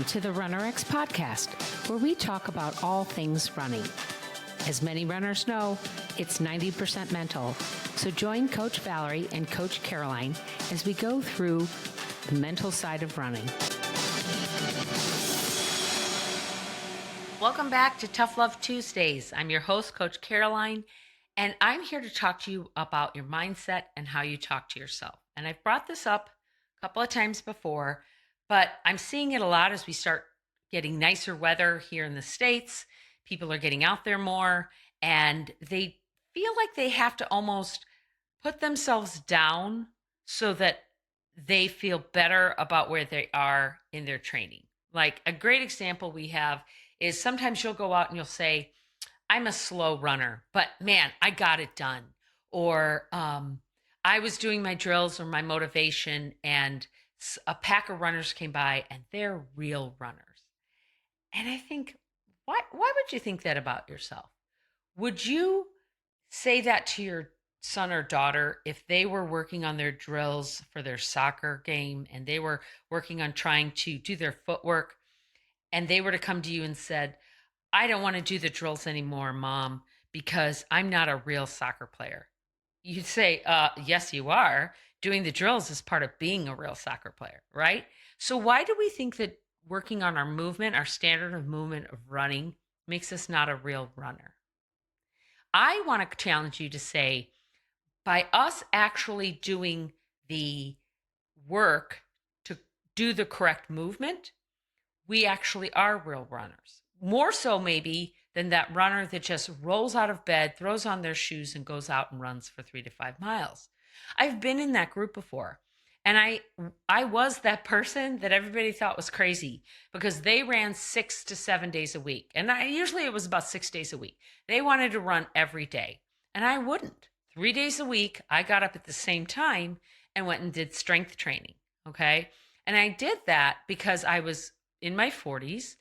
to the RunRX Podcast, where we talk about all things running. As many runners know, it's 90% mental. So join Coach Valerie and Coach Caroline as we go through the mental side of running. Welcome back to Tough Love Tuesdays. I'm your host, Coach Caroline, and I'm here to talk to you about your mindset and how you talk to yourself. And I've brought this up a couple of times before, but I'm seeing it a lot as we start getting nicer weather here in the States. People are getting out there more, and they feel like they have to almost put themselves down so that they feel better about where they are in their training. Like a great example we have is sometimes you'll go out and you'll say, I'm a slow runner, but man, I got it done. Or I was doing my drills or my motivation and a pack of runners came by and they're real runners. And I think, why would you think that about yourself? Would you say that to your son or daughter if they were working on their drills for their soccer game and they were working on trying to do their footwork and they were to come to you and said, I don't want to do the drills anymore, Mom, because I'm not a real soccer player? You'd say, yes, you are. Doing the drills is part of being a real soccer player, right? So why do we think that working on our movement, our standard of movement of running, makes us not a real runner? I want to challenge you to say, by us actually doing the work to do the correct movement, we actually are real runners. More so maybe than that runner that just rolls out of bed, throws on their shoes, and goes out and runs for 3 to 5 miles. I've been in that group before. And I was that person that everybody thought was crazy because they ran 6 to 7 days a week. And usually it was about 6 days a week. They wanted to run every day. And I wouldn't. 3 days a week, I got up at the same time and went and did strength training. Okay. And I did that because I was in my 40s.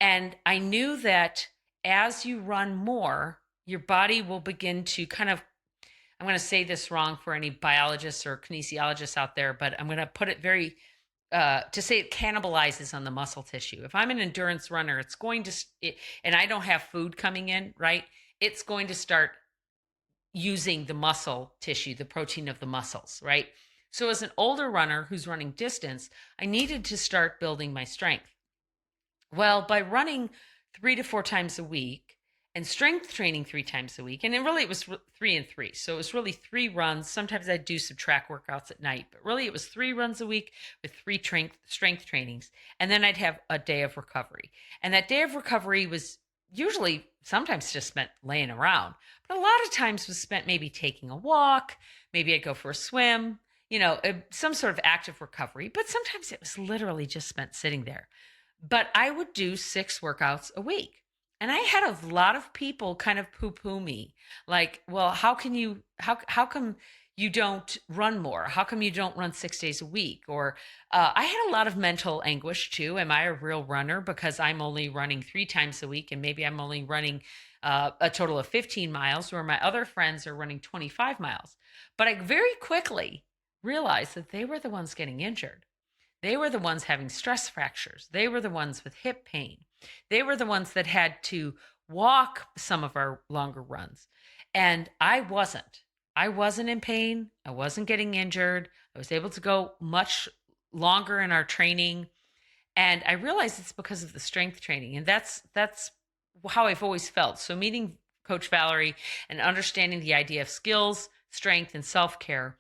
And I knew that as you run more, your body will begin to kind of, I'm going to say this wrong for any biologists or kinesiologists out there, but I'm going to put it very, to say it cannibalizes on the muscle tissue. If I'm an endurance runner, it's going to, and I don't have food coming in, right? It's going to start using the muscle tissue, the protein of the muscles, right? So as an older runner who's running distance, I needed to start building my strength. Well, by running 3 to 4 times a week and strength training 3 times a week, and it was 3 and 3. So it was really 3 runs. Sometimes I'd do some track workouts at night, but really it was 3 runs a week with 3 strength trainings. And then I'd have a day of recovery. And that day of recovery was usually sometimes just spent laying around, but a lot of times was spent maybe taking a walk. Maybe I'd go for a swim, some sort of active recovery, but sometimes it was literally just spent sitting there. But I would do 6 workouts a week. And I had a lot of people kind of poo-poo me. Like, well, how come you don't run more? How come you don't run 6 days a week? Or I had a lot of mental anguish too. Am I a real runner because I'm only running 3 times a week and maybe I'm only running a total of 15 miles where my other friends are running 25 miles. But I very quickly realized that they were the ones getting injured. They were the ones having stress fractures. They were the ones with hip pain. They were the ones that had to walk some of our longer runs. And I wasn't. I wasn't in pain. I wasn't getting injured. I was able to go much longer in our training. And I realized it's because of the strength training. And that's how I've always felt. So meeting Coach Valerie and understanding the idea of skills, strength, and self-care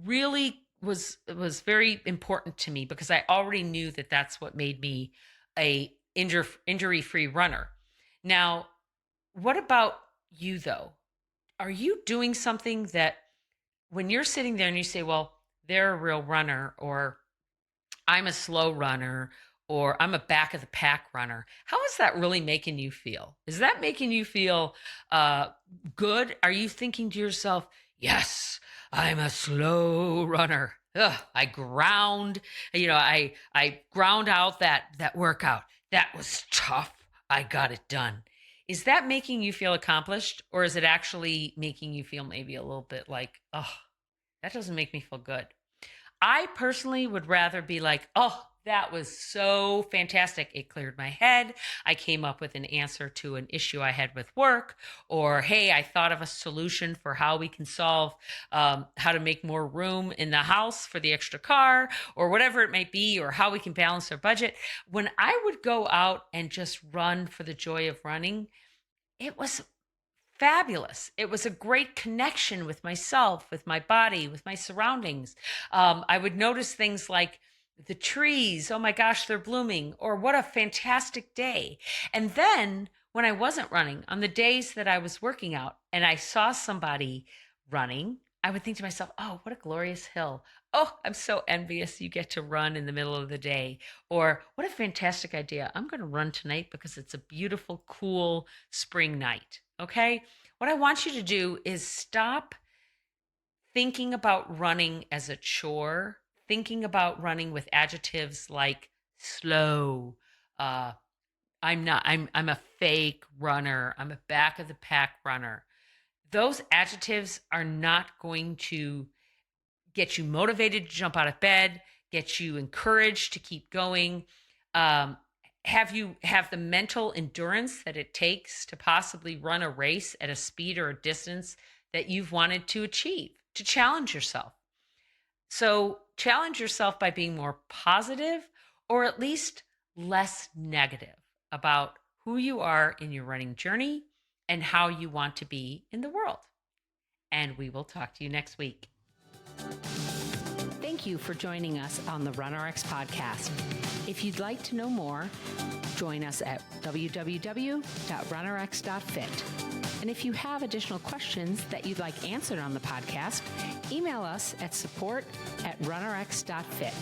really was very important to me because I already knew that that's what made me a injury-free runner. Now, what about you though? Are you doing something that when you're sitting there and you say, well, they're a real runner, or I'm a slow runner, or I'm a back of the pack runner, how is that really making you feel? Is that making you feel good? Are you thinking to yourself, yes, I'm a slow runner. I ground, I ground out that workout. That was tough. I got it done. Is that making you feel accomplished, or is it actually making you feel maybe a little bit like, oh, that doesn't make me feel good? I personally would rather be like, oh, that was so fantastic. It cleared my head. I came up with an answer to an issue I had with work, or hey, I thought of a solution for how we can solve how to make more room in the house for the extra car, or whatever it might be, or how we can balance our budget. When I would go out and just run for the joy of running, it was fabulous. It was a great connection with myself, with my body, with my surroundings. I would notice things like the trees, oh my gosh, they're blooming, or what a fantastic day. And then when I wasn't running, on the days that I was working out and I saw somebody running, I would think to myself, oh, what a glorious hill. Oh, I'm so envious you get to run in the middle of the day. Or what a fantastic idea. I'm going to run tonight because it's a beautiful, cool spring night. Okay. What I want you to do is stop thinking about running as a chore, thinking about running with adjectives like slow, uh, I'm a fake runner, I'm a back of the pack runner. Those adjectives are not going to get you motivated to jump out of bed, get you encouraged to keep going, um, have you have the mental endurance that it takes to possibly run a race at a speed or a distance that you've wanted to achieve, to challenge yourself. So challenge yourself by being more positive, or at least less negative about who you are in your running journey and how you want to be in the world. And we will talk to you next week. Thank you for joining us on the RunRX Podcast. If you'd like to know more, join us at www.runrx.fit. And if you have additional questions that you'd like answered on the podcast, email us at support@runrx.fit.